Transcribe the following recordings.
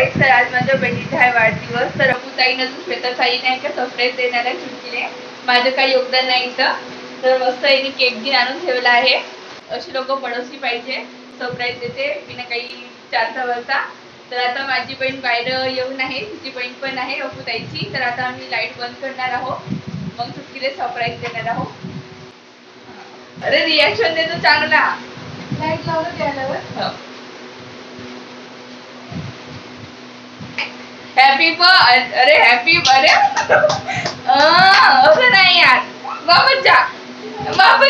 गाईस, तर आज माझ्या बहिणीचा आहे वाढदिवस. तर अपुताईनं श्वेता ताईने का सरप्राईज देणार आहे चुटकीने. माझं काही योगदान नाही इथं. तर मस्त यांनी केक घेऊन आणून ठेवला आहे. अशी लोक पडोसी पाहिजे, सरप्राईज देते बिना काही चारता वरता. तर आता माझी बहीण बाहेर येऊन आहे, तिची बहीण पण आहे अपुताईची. तर आता आम्ही लाईट बंद करणार आहोत, मग चुटकीने सरप्राईज देणार आहोत. अरे रिॲक्शन देतो चांगला. लाईट लावलं द्यायला. हॅपी अरे हॅपी अरे असं नाही यार, वापस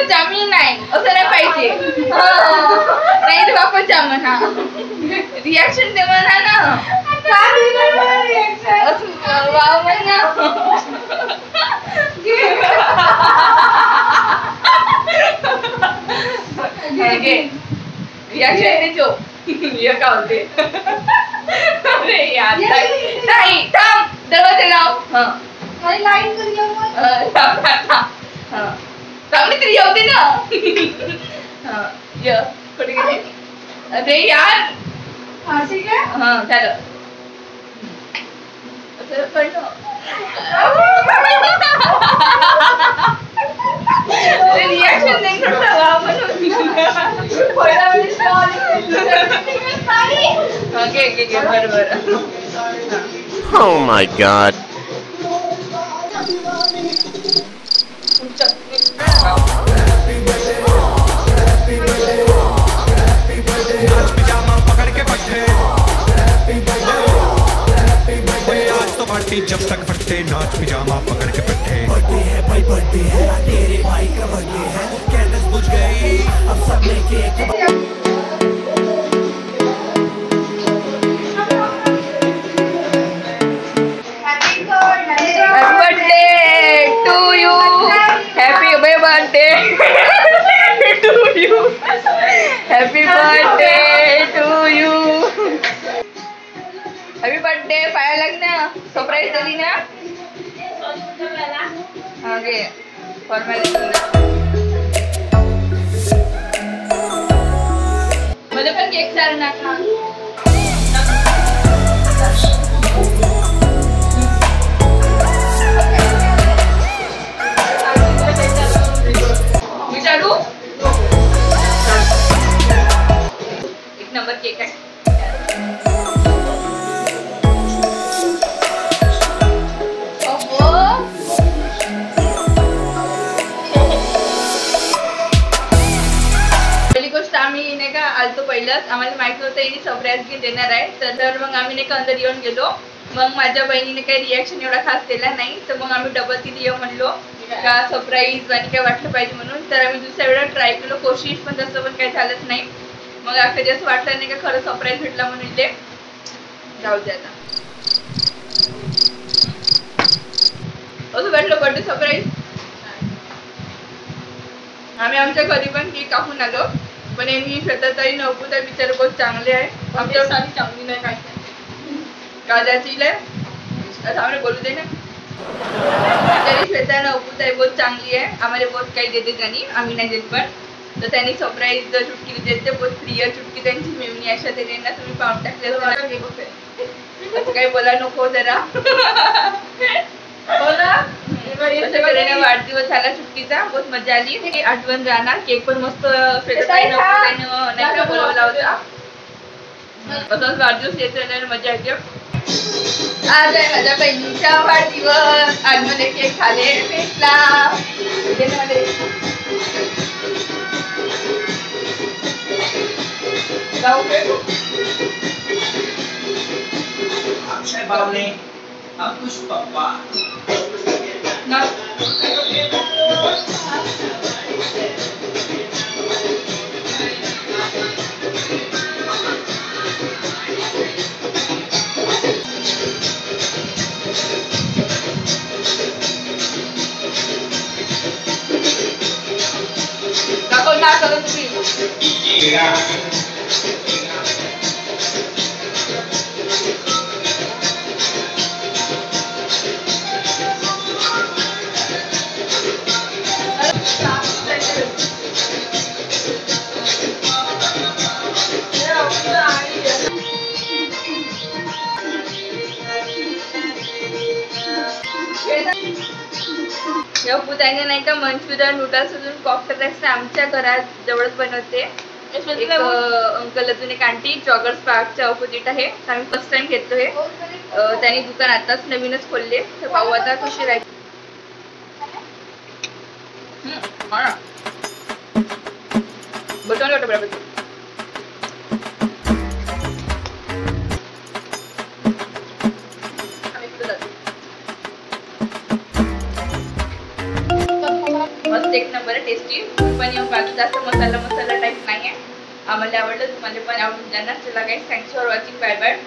जा मी नाही, असं नाही पाहिजे. नाही तर वापस जा म्हणा, रिॲक्शन दे म्हणा ना. वाव म्हणा. रिॲक्शन देतो. ये का होते. अरे यार नाही, थांब, दरवाजा लाव. अरे लाईट कधी येऊ? चांगली तरी येऊ ना. ये कुठे गेली? अरे यार ठीक आहे. झालं. असं कळलं. रिॲक्शन नाही करता वाव म्हणून. घे बरोबर. Oh my God. जब तक फटते नाच पिजामा पकड़ के पट्टे। बर्थडे है भाई, बर्थडे है, तेरे भाई का बर्थडे है। कैंडल्स बुझ गई, अब सब में cake. Happy birthday to you. Happy birthday to you. Happy birthday. पाया लगना. सरप्राइज दिली ना. ओके. फॉर्मॅलिटी. मला पण केक चालणार का? एक नंबर केक आहे. पहिली गोष्ट, आम्ही नाही का आलतो पहिलंच, आम्हाला माहिती होतं हिने सरप्राईज घेऊन देणार आहे. तर मग आम्ही नाही का अंदर येऊन गेलो. मग माझ्या बहिणीने काही रिॲक्शन एवढा खास केला नाही. तर मग आम्ही डबल तिथे येऊ म्हणलो का सरप्राईज आणि काय वाटलं पाहिजे म्हणून. तर आम्ही दुसऱ्या वेळा ट्राय केलो कोशिश, पण तसं पण काही झालंच नाही. मग कधी असं वाटलं नाही का खरं सरप्राईज भेटला म्हणून ते जाऊ दे. आता असं भेटलं बर्थडे सरप्राईज. आम्ही आमच्या घरी पण केक कापून आलो, पण यांनी श्वेताताई नको त्या बिचारे बहुत चांगले आहे. आमच्या साडी चांगली नाही काय काजाची आम्हाला बोलू दे ना. तरी श्वेता नको बहुत चांगली आहे, आम्हाला बहुत काही देते त्यांनी, आम्ही नाही देत. पण तर त्यांनी सरप्राईज चुटकी देते, बहुत प्रिय चुटकी त्यांची मेवणी अशा तरी ना. तुम्ही पाहून टाकले असं काही बोला नको जरा. वाढदिवस झाला चुटकीचा, बहुत मजा आली. आठवण राहणार. केक पण मस्त श्वेताताईनं नाही का बोलवला होता. असंच वाढदिवस येत राहणार, मजा येते. आज आहे माझ्या बहिणीचा वाढदिवस. आज मला केक खाले भेटला. अक्षय बावले, अंकुश पप्पा. ना करो तुम्ही. या पुताईने नाही का मंचुरियन नूडल्स अजून कॉकटेल राईस आमच्या घरात जवळच बनवते. एक अंकल अजून एक आंटी जॉगर्स पार्कच्या ऑपोजिट आहे. आम्ही फर्स्ट टाइम घेतलो हे. त्यांनी दुकान आताच नवीनच खोलले. तर पाहू आता कशी राहील. बटन बरोबर मस्त एक नंबर टेस्टी. पण बाजू जास्त मसाला टाईप नाही आहे. आम्हाला आवडलं, तुम्हाला पण आवडून जाणार. चला guys, thanks for watching. Bye bye.